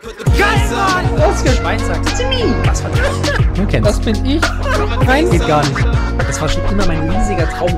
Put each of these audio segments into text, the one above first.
Geil, Mann! Das ist Schweinsachs. Was von du kennst. Das bin ich. Nein, geht gar nicht. Das war schon immer mein riesiger Traum.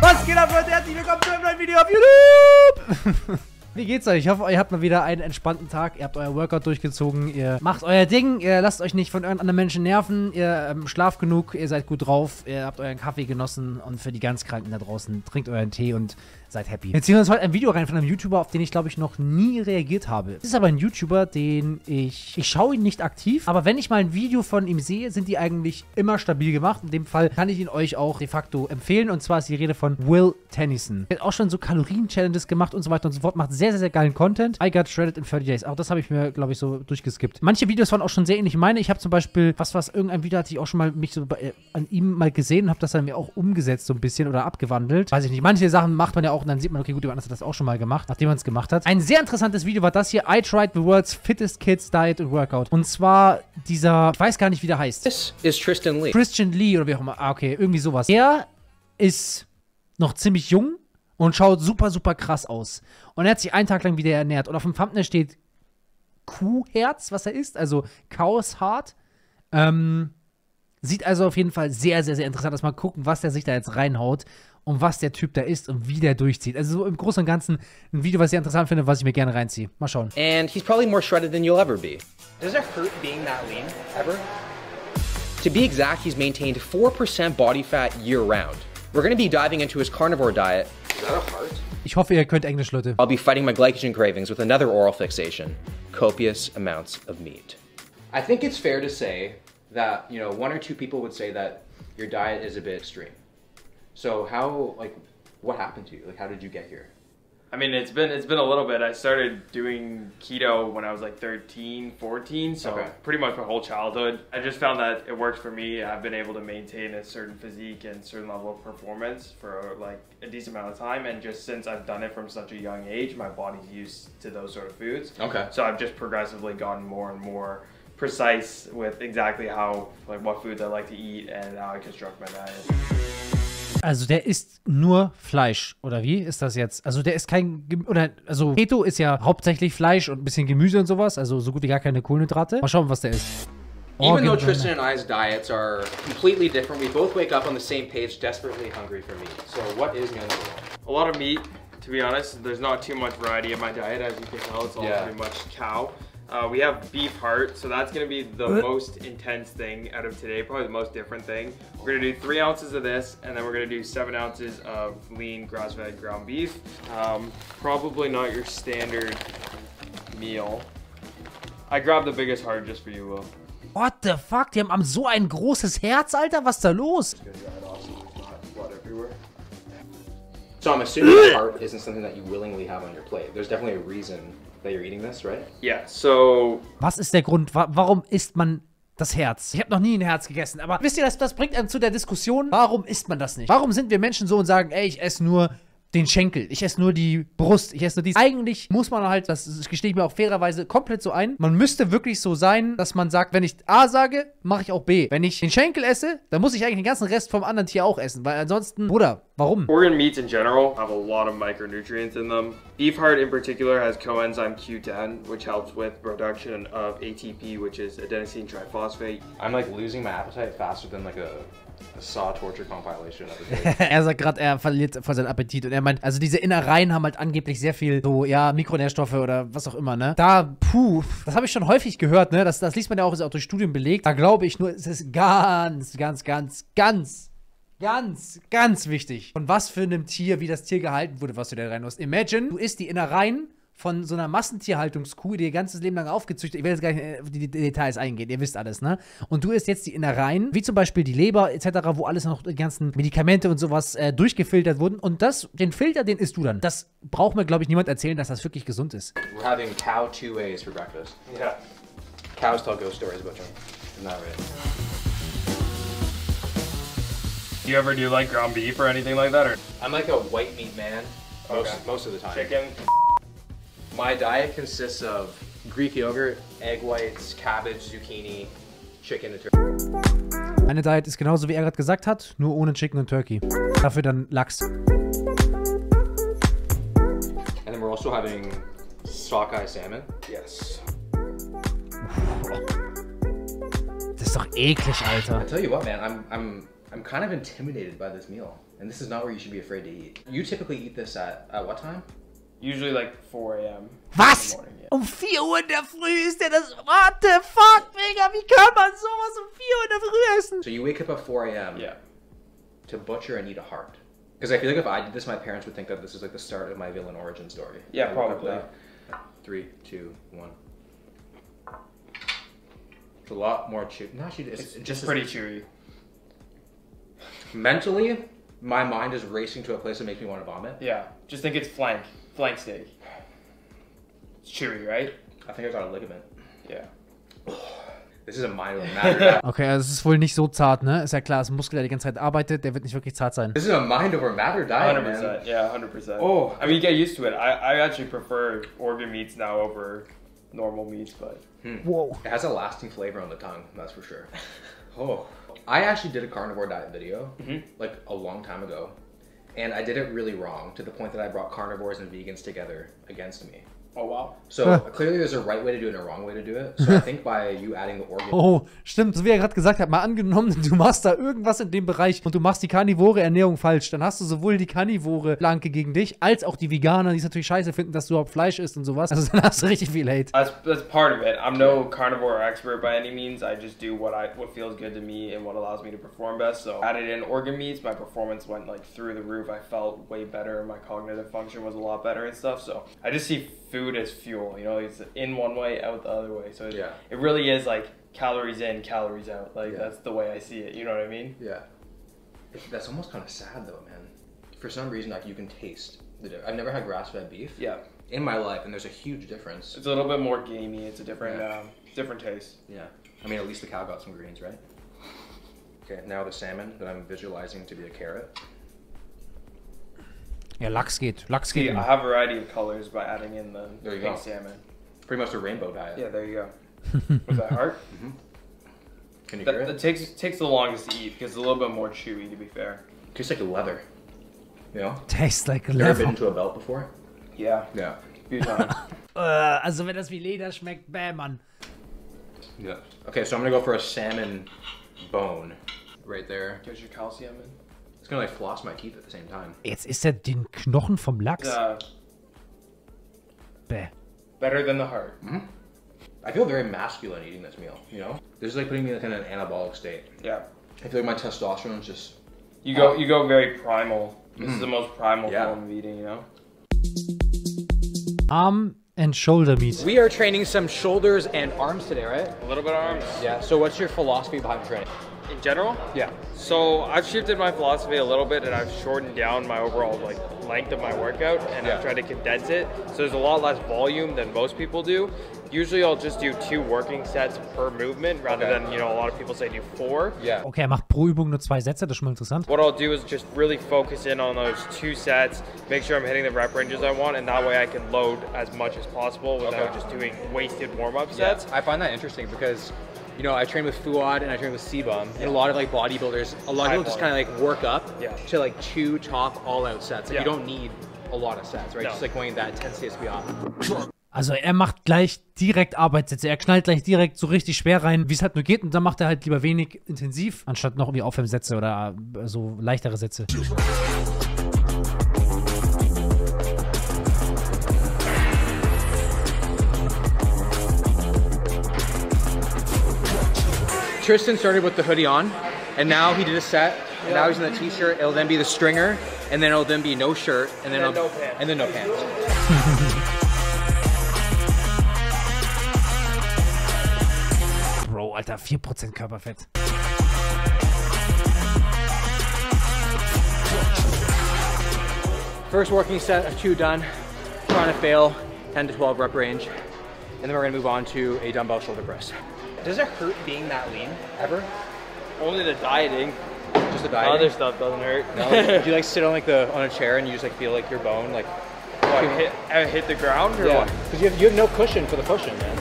Was geht ab, Leute? Herzlich willkommen zu einem neuen Video auf YouTube! Wie geht's euch? Ich hoffe, ihr habt mal wieder einen entspannten Tag. Ihr habt euer Workout durchgezogen. Ihr macht euer Ding. Ihr lasst euch nicht von anderen Menschen nerven. Ihr schlaft genug. Ihr seid gut drauf. Ihr habt euren Kaffee genossen. Und für die ganz Kranken da draußen, trinkt euren Tee und seid happy. Jetzt ziehen wir uns heute ein Video rein von einem YouTuber, auf den ich, glaube ich, noch nie reagiert habe. Das ist aber ein YouTuber, den ich schaue ihn nicht aktiv, aber wenn ich mal ein Video von ihm sehe, sind die eigentlich immer stabil gemacht. In dem Fall kann ich ihn euch auch de facto empfehlen. Und zwar ist die Rede von Will Tennyson. Er hat auch schon so Kalorien-Challenges gemacht und so weiter und so fort. Macht sehr, sehr, sehr geilen Content. I got shredded in 30 days. Auch das habe ich mir, glaube ich, so durchgeskippt. Manche Videos waren auch schon sehr ähnlich meine. Ich habe zum Beispiel, irgendein Video hatte ich auch schon mal mich so an ihm mal gesehen und habe das dann mir auch umgesetzt so ein bisschen oder abgewandelt. Weiß ich nicht. Manche Sachen macht man ja auch und dann sieht man, okay, gut, jemand anders hat das auch schon mal gemacht, nachdem man es gemacht hat. Ein sehr interessantes Video war das hier. I tried the world's fittest kids diet and workout. Und zwar dieser, ich weiß gar nicht, wie der heißt. This is Tristan Lee. Tristan Lee oder wie auch immer. Ah, okay, irgendwie sowas. Er ist noch ziemlich jung und schaut super, super krass aus. Und er hat sich einen Tag lang wieder ernährt. Und auf dem Thumbnail steht Kuhherz, was er isst, also Cow's Heart. Sieht also auf jeden Fall sehr, sehr, sehr interessant aus. Mal gucken, was der sich da jetzt reinhaut und was der Typ da ist und wie der durchzieht. Also so im Großen und Ganzen ein Video, was ich sehr interessant finde, was ich mir gerne reinziehe. Mal schauen. And he's probably more shredded than you'll ever be. Does it hurt being that lean, ever? To be exact, he's maintained 4% body fat year-round. We're going to be diving into his carnivore diet. Is that a heart? Ich hoffe, ihr könnt Englisch, Leute. I'll be fighting my glycogen cravings with another oral fixation, copious amounts of meat. I think it's fair to say that, you know, one or two people would say that your diet is a bit extreme. So how, like, what happened to you? Like, how did you get here? I mean, it's been a little bit. I started doing keto when I was like 13, 14, so pretty much my whole childhood. I just found that it worked for me. I've been able to maintain a certain physique and certain level of performance for like a decent amount of time, and just since I've done it from such a young age, my body's used to those sort of foods. Okay. So I've just progressively gotten more and more precise with exactly how, like, what foods I like to eat and how I construct my diet. Also der isst nur Fleisch, oder wie ist das jetzt? Also der ist kein, also Keto ist ja hauptsächlich Fleisch und ein bisschen Gemüse und sowas, also so gut wie gar keine Kohlenhydrate. Mal schauen, was der isst. Even though Tristan and I's diets are completely different, we both wake up on the same page, desperately hungry for meat. So what is number one? A lot of meat, to be honest. There's not too much variety in my diet, as you can tell. It's all pretty much cow. We have beef heart, so that's gonna be the most intense thing out of today, probably the most different thing. We're gonna do 3 ounces of this, and then we're gonna do 7 ounces of lean grass-fed ground beef. Probably not your standard meal. I grabbed the biggest heart just for you, Will. What the fuck? Die haben so ein großes Herz, Alter? Was ist da los? So I'm assuming the heart isn't something that you willingly have on your plate. There's definitely a reason that you're eating this, right? Yeah, so... Was ist der Grund? Warum isst man das Herz? Ich habe noch nie ein Herz gegessen, aber wisst ihr, das bringt einen zu der Diskussion, warum isst man das nicht? Warum sind wir Menschen so und sagen, ey, ich esse nur den Schenkel, ich esse nur die Brust, ich esse nur dies. Eigentlich muss man halt, das gestehe ich mir auch fairerweise komplett so ein, man müsste wirklich so sein, dass man sagt, wenn ich A sage, mache ich auch B. Wenn ich den Schenkel esse, dann muss ich eigentlich den ganzen Rest vom anderen Tier auch essen, weil ansonsten, Bruder, warum? Organ meats in general have a lot of micronutrients in them. Beef heart in particular has coenzyme Q10, which helps with production of ATP, which is adenosine triphosphate. I'm like losing my appetite faster than like a Saw Torture Compilation. Er sagt gerade, er verliert voll seinen Appetit und er meint, also diese Innereien haben halt angeblich sehr viel so, ja, Mikronährstoffe oder was auch immer, ne? Da, das habe ich schon häufig gehört, ne? Das liest man ja auch, ist auch durch Studien belegt. Da glaube ich nur, es ist ganz wichtig, von was für einem Tier, wie das Tier gehalten wurde, was du da reinhaust. Imagine, du isst die Innereien von so einer Massentierhaltungskuh, die ihr ganzes Leben lang aufgezüchtet. Ich will jetzt gar nicht auf die Details eingehen, ihr wisst alles, ne? Und du isst jetzt die Innereien, wie zum Beispiel die Leber etc., wo alles noch, die ganzen Medikamente und sowas durchgefiltert wurden. Und den Filter, den isst du dann. Das braucht mir, glaube ich, niemand erzählen, dass das wirklich gesund ist. We're having cow 2 ways for breakfast. Yeah. Cows tell ghost stories about them. Isn't that right? Do you ever do like ground beef or anything like that? Or? I'm like a white meat man most of the time. Chicken? My diet consists of Greek yogurt, egg whites, cabbage, zucchini, chicken and turkey. Meine Diet ist genauso, wie er gerade gesagt hat, nur ohne Chicken und Turkey. Dafür dann Lachs. And then we're also having Sockeye salmon? Yes. Das ist doch eklig, Alter. I tell you what, man, I'm kind of intimidated by this meal. And this is not where you should be afraid to eat. You typically eat this at what time? Usually like 4 a.m. Was? Morning, yeah. Um 4 Uhr in der Früh ist der das... What the fuck, Digga? Wie kann man sowas um 4 Uhr in der Früh essen? So you wake up at 4 a.m. Yeah. to butcher and eat a heart. Because I feel like if I did this, my parents would think that this is like the start of my villain origin story. Yeah, probably. 3, 2, 1. It's a lot more chewy. No, actually, it's just pretty chewy. Mentally, my mind is racing to a place that makes me want to vomit. Yeah, just think it's flank steak. It's chewy, right? I think I got a ligament. Yeah. This is a mind over matter. Okay, also es ist wohl nicht so zart, ne? Ist ja klar, es ist ein Muskel, der die ganze Zeit arbeitet, der wird nicht wirklich zart sein. This is a mind over matter diet, 100%, man. yeah, 100%. Oh. I mean, you get used to it. I actually prefer organ meats now over normal meats, but... Whoa. It has a lasting flavor on the tongue, that's for sure. Oh. I actually did a carnivore diet video, like a long time ago. And I did it really wrong, to the point that I brought carnivores and vegans together against me. Oh, wow. So clearly there's a right way to do it and a wrong way to do it. So I think by you adding the organ... Oh, stimmt, so wie er gerade gesagt hat, mal angenommen, du machst da irgendwas in dem Bereich und du machst die karnivore Ernährung falsch, dann hast du sowohl die karnivore Flanke gegen dich, als auch die Veganer, die es natürlich scheiße finden, dass du überhaupt Fleisch isst und sowas. Also dann hast du richtig viel Hate. That's part of it. I'm no carnivore expert by any means. I just do what feels good to me and what allows me to perform best. So added in organ meats, my performance went like through the roof. I felt way better. My cognitive function was a lot better and stuff. So I just see food as fuel. You know, it's in one way, out the other way. So it really is like calories in, calories out. Like that's the way I see it. You know what I mean? Yeah. That's almost kind of sad though, man. For some reason, like you can taste the difference. I've never had grass-fed beef. Yeah. In my life, and there's a huge difference. It's a little bit more gamey. It's a different, different taste. Yeah. I mean, at least the cow got some greens, right? Okay, now the salmon that I'm visualizing to be a carrot. Ja, Lachs geht. Lachs See, geht. I have a variety of colors by adding in the There you pink go. salmon. Pretty much a rainbow diet. Yeah, there you go. Was that heart? Can you hear That it? takes the longest to eat because it's a little bit more chewy, to be fair. Tastes like leather. You know? Tastes like You ever leather. been into a belt before? Yeah. Yeah. Few times. Also wenn das wie Leder schmeckt, bäh, Mann. Yeah. Okay, so I'm gonna go for a salmon bone right there. Get your calcium in. It's gonna like floss my teeth at the same time. Jetzt isst er den Knochen vom Lachs. Bäh. Better than the heart. I feel very masculine eating this meal, you know? This is like putting me like in an anabolic state. Yeah. I feel like my testosterone is just... You go very primal. This is the most primal form of eating, you know? Arm and shoulder meat. We are training some shoulders and arms today, right? A little bit of arms. Yeah, so what's your philosophy behind training? In general? Yeah. So I've shifted my philosophy a little bit and I've shortened down my overall like length of my workout and I've tried to condense it. So there's a lot less volume than most people do. Usually I'll just do 2 working sets per movement rather than, you know, a lot of people say do 4. Yeah. Okay, er macht pro Übung nur 2 Sätze, das ist schon mal interessant. What I'll do is just really focus in on those 2 sets, make sure I'm hitting the rep ranges I want, and that way I can load as much as possible without just doing wasted warm-up sets. I find that interesting because, you know, I train with Fuad and I train with Sebum, and a lot of like bodybuilders, a lot of people just kind of like work up to like 2 top all-out sets. Like you don't need a lot of sets, right? Just like going that intensity has to be off. Also er macht gleich direkt Arbeitssätze, er knallt gleich direkt so richtig schwer rein, wie es halt nur geht, und dann macht er halt lieber wenig intensiv, anstatt noch irgendwie Aufwärmsätze oder so leichtere Sätze. Tristan started with the hoodie on, and now he did a set, and now he's in the t-shirt. It'll then be the stringer, and then it'll then be no shirt, and then no pants. And then no pants. Bro, Alter, 4% Körperfett. First working set of 2 done. Trying to fail, 10 to 12 rep range, and then we're gonna move on to a dumbbell shoulder press. Does it hurt being that lean ever? Only the dieting. Just the dieting? Other stuff doesn't hurt. No? Do you like sit on a chair and you just like feel like your bone like hit the ground or what? Because you have no cushion for the push-in, man.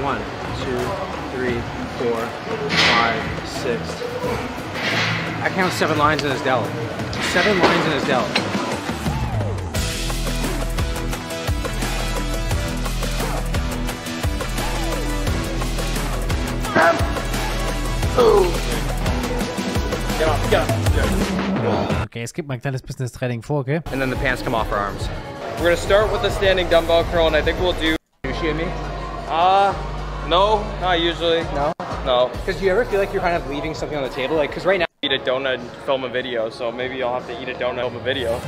1, 2, 3, 4, 5, 6. I count 7 lines in his delt. 7 lines in his delt. Okay, es gibt mal ein kleines Business-Training vor, okay? And then the pants come off our arms. We're gonna start with the standing dumbbell curl, and I think we'll do Sushi and me? No, not usually. No? No. Because do you ever feel like you're kind of leaving something on the table? Like, because right now, Eat a donut and film a video, so maybe you'll have to eat a donut and film a video.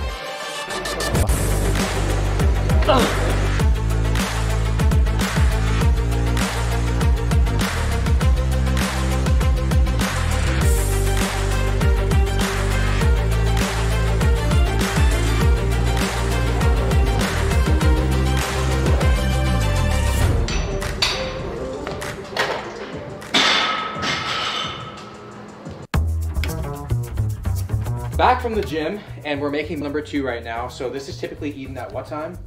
back from the gym, and we're making number 2 right now. So this is typically eaten at what time?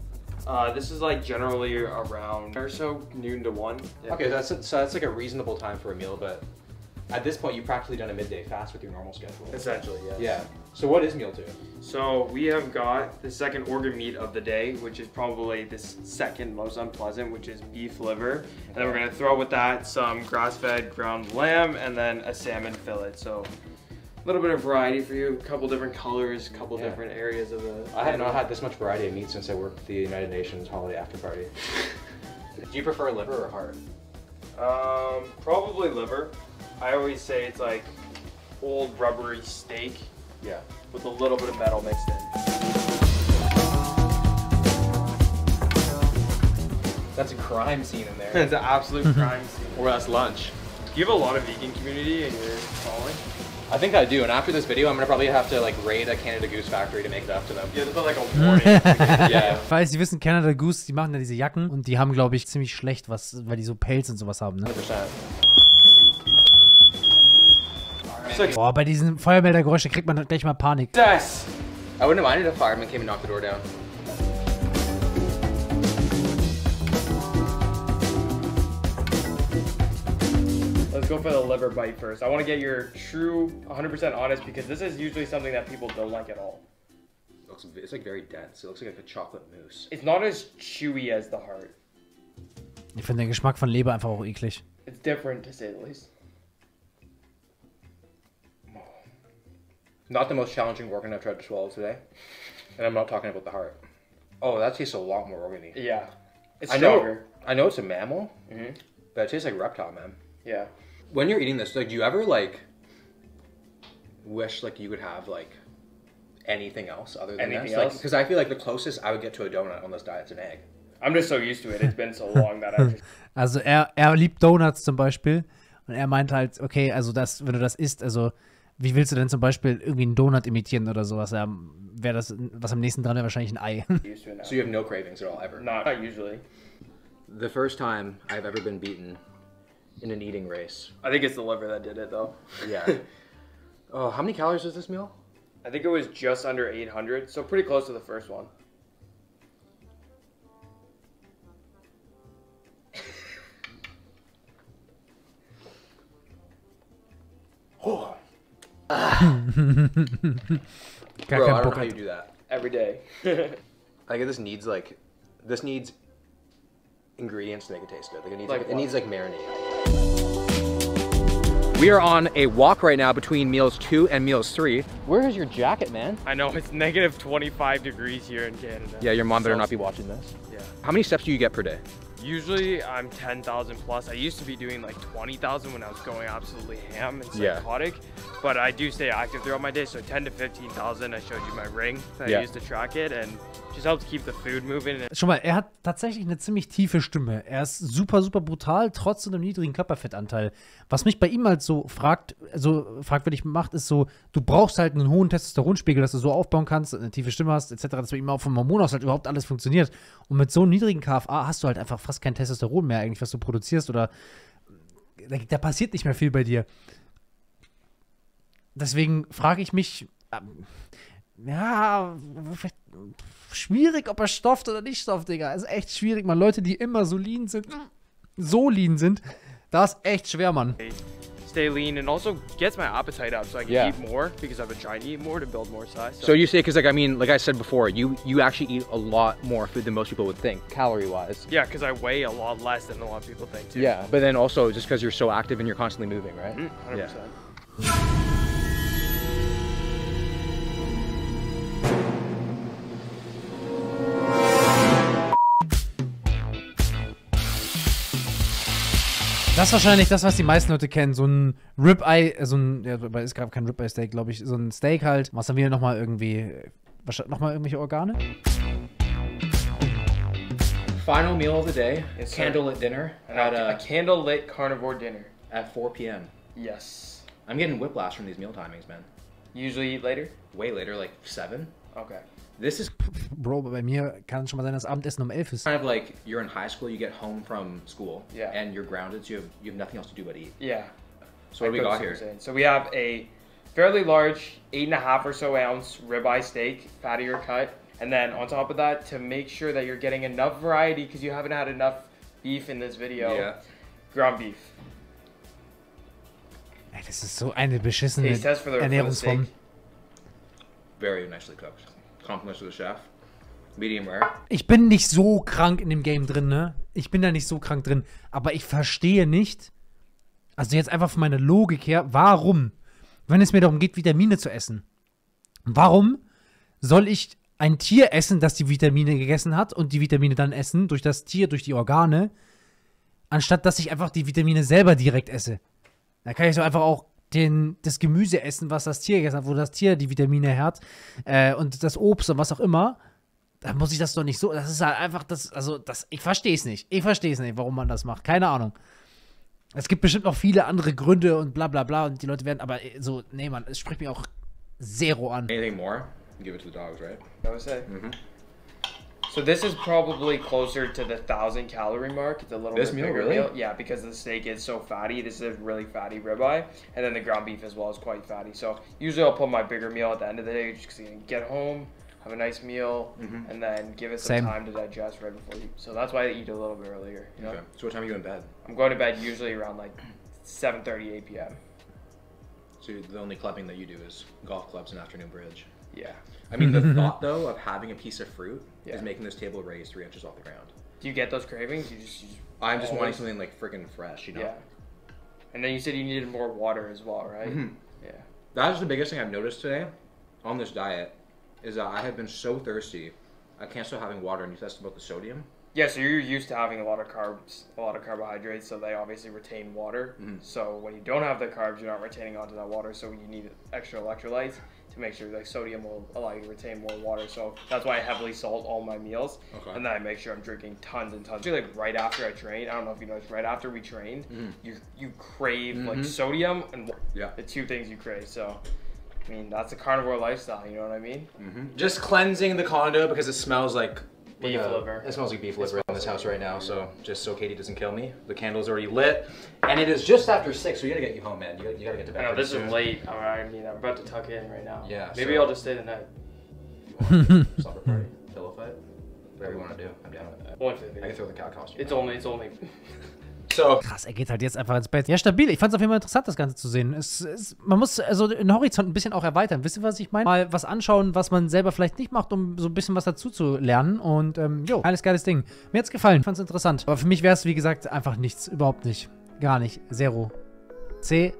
This is like generally around or so, noon to 1. Yeah. Okay, so that's like a reasonable time for a meal, but at this point you've practically done a midday fast with your normal schedule. Essentially, yes. Yeah. So what is meal 2? So we have got the second organ meat of the day, which is probably the second most unpleasant, which is beef liver. Okay. And then we're gonna throw with that some grass-fed ground lamb and then a salmon fillet. So a little bit of variety for you, a couple different colors, a couple different areas of the... I have not had this much variety of meat since I worked at the United Nations holiday after party. Do you prefer liver or heart? Probably liver. I always say it's like old rubbery steak. Yeah. With a little bit of metal mixed in. That's a crime scene in there. It's an absolute crime scene. Or that's lunch. Do you have a lot of vegan community in your following? I think I do, and after this video, I'm gonna probably have to like raid a Canada Goose factory to make it up to them. You have to put like a warning. Yeah. Falls Sie wissen, Canada Goose, die machen ja diese Jacken und die haben, glaube ich, ziemlich schlecht, weil die so Pelz und sowas haben, ne? 100%. Boah, bei diesen Feuermeldergeräuschen kriegt man gleich mal Panik. Yes! I wouldn't have minded if a fireman came and knocked the door down. Let's go for the liver bite first. I want to get your true 100% honest because this is usually something that people don't like at all. It's like very dense. It looks like a chocolate mousse. It's not as chewy as the heart. Ich finde den Geschmack von Leber einfach auch eklig. It's different to say the least. Not the most challenging organ I've tried to swallow today. And I'm not talking about the heart. Oh, that tastes a lot more organy. Yeah. It's stronger. I know it's a mammal, but it tastes like reptile, man. Yeah. When you're eating this, like, do you ever, like, wish, like, you would have, like, anything else other than anything this? else? Because I feel like the closest I would get to a donut on this diet is an egg. I'm just so used to it. It's been so long that I just... Also er liebt Donuts zum Beispiel und er meint halt, okay, also das, wenn du das isst, also wie willst du denn zum Beispiel irgendwie einen Donut imitieren oder sowas? Wäre das, was am nächsten dran wäre, wahrscheinlich ein Ei. So you have no cravings at all, ever? Not usually. The first time I've ever been beaten in an eating race. I think it's the liver that did it, though. Yeah. Oh, how many calories was this meal? I think it was just under 800, so pretty close to the first one. Oh. Gar Bro, kein I don't know Bock how you hat. do that. Every day. I guess this needs ingredients to make it taste good. Like it Like needs like marinade. We are on a walk right now between meals 2 and meals 3. Where is your jacket, man? I know, it's negative 25 degrees here in Canada. Yeah, your mom better So- not be watching this. Yeah. How many steps do you get per day? Usually I'm 10,000 plus. I used to be doing like 20,000 when I was going absolutely ham and Yeah. psychotic. But I do stay active throughout my day, so 10 to 15,000. I showed you my ring that I use to track it, and just helps keep the food moving. Schon mal, er hat tatsächlich eine ziemlich tiefe Stimme. Er ist super, super brutal, trotz einem niedrigen Körperfettanteil. Was mich bei ihm halt so fragwürdig macht, ist so, du brauchst halt einen hohen Testosteronspiegel, dass du so aufbauen kannst, eine tiefe Stimme hast, etc., dass bei ihm auch vom Hormon aus halt überhaupt alles funktioniert. Und mit so einem niedrigen KFA hast du halt einfach fast kein Testosteron mehr eigentlich, was du produzierst, oder da passiert nicht mehr viel bei dir. Deswegen frage ich mich, ja, schwierig, ob er stofft oder nicht stofft, Digga. Ist echt schwierig, man. Leute, die immer so lean sind, da ist echt schwer, Mann. stay lean, and also gets my appetite up so I can eat more, because I've been trying to eat more to build more size. So you say, because like, I mean, like I said before, you actually eat a lot more food than most people would think, calorie-wise. Yeah, because I weigh a lot less than a lot of people think too. Yeah, but then also just because you're so active and you're constantly moving, right? 100%. Yeah. Das ist wahrscheinlich das, was die meisten Leute kennen. So ein Ribeye, so ein, ja, ist gerade kein Ribeye-Steak, glaube ich. So ein Steak halt. Was haben wir nochmal irgendwie, nochmal irgendwelche Organe? Final meal of the day, Yes, candlelit dinner. A candlelit carnivore dinner. At 4 p.m. Yes. I'm getting whiplash from these meal timings, man. Usually eat later? Way later, like 7. Okay. This is Bro, bei mir kann es schon mal sein, dass Abendessen um 11 ist. kind of like you're in high school, you get home from school, Yeah. and you're grounded, so you have nothing else to do but eat. Yeah. So what do we got here? So we have a fairly large 8.5 or so ounce ribeye steak, fattier cut. And then on top of that, to make sure that you're getting enough variety, because you haven't had enough beef in this video, ground beef. Ey, das ist so eine beschissene Taste test for the Ernährungsform. steak. Very nicely cooked. Compliments to the chef. Medium rare. Ich bin nicht so krank in dem Game drin, ne? Ich bin da nicht so krank drin. Aber ich verstehe nicht, also jetzt einfach von meiner Logik her, warum, wenn es mir darum geht, Vitamine zu essen, warum soll ich ein Tier essen, das die Vitamine gegessen hat und die Vitamine dann essen, durch das Tier, durch die Organe, anstatt dass ich einfach die Vitamine selber direkt esse? Da kann ich so einfach auch das Gemüse essen, was das Tier gegessen hat, wo das Tier die Vitamine hat und das Obst und was auch immer. Da muss ich das doch nicht so, das ist halt einfach ich verstehe es nicht. Ich verstehe es nicht, warum man das macht. Keine Ahnung. Es gibt bestimmt noch viele andere Gründe und bla bla bla und die Leute werden, aber so, nee, Mann, es spricht mich auch zero an. Anything more? Give it to the dogs, right? I would say. So this is probably closer to the 1,000 calorie mark. It's a little This bit meal, bigger really? meal. Yeah, because the steak is so fatty. This is a really fatty ribeye. And then the ground beef as well is quite fatty. So usually I'll put my bigger meal at the end of the day just because you can get home, have a nice meal, and then give it some time to digest right before you. So that's why I eat a little bit earlier. You know? Okay. So what time are you in bed? I'm going to bed usually around like 7:30, 8 p.m. So the only clubbing that you do is golf clubs and afternoon bridge. Yeah. I mean, the thought though of having a piece of fruit is making this table raise 3 inches off the ground. Do you get those cravings? You just I'm just wanting something like freaking fresh, you know? Yeah. And then you said you needed more water as well, right? Yeah. That's the biggest thing I've noticed today on this diet is that I have been so thirsty. I can't stop having water, and you asked about the sodium. Yeah, so you're used to having a lot of carbs, a lot of carbohydrates, so they obviously retain water. So when you don't have the carbs, you're not retaining onto that water, so you need extra electrolytes to make sure like sodium will allow you to retain more water. So that's why I heavily salt all my meals, and then I make sure I'm drinking tons and tons. Like right after I train, I don't know if you noticed, right after we trained, you crave like sodium and the two things you crave. So I mean that's a carnivore lifestyle, you know what I mean? Just cleansing the condo because it smells like beef liver. It smells like beef liver in this house right now. So just so Katie doesn't kill me, the candle's already lit, and it is just after 6. So you gotta get you home, man. You gotta get to bed. I know this is late. I mean, I'm about to tuck in right now. Yeah. Maybe I'll just stay the night. Supper party, pillow fight, whatever you want to do. I'm down with that. I can throw the cow costume. It's only. So. Krass, er geht halt jetzt einfach ins Bett. Ja, stabil. Ich fand es auf jeden Fall interessant, das Ganze zu sehen. Man muss also den Horizont ein bisschen auch erweitern. Wisst ihr, was ich meine? Mal was anschauen, was man selber vielleicht nicht macht, um so ein bisschen was dazu zu lernen. Und, alles geiles Ding. Mir hat's gefallen. Ich fand's interessant. Aber für mich wäre es, wie gesagt, einfach nichts. Überhaupt nicht. Gar nicht. Zero. Zero.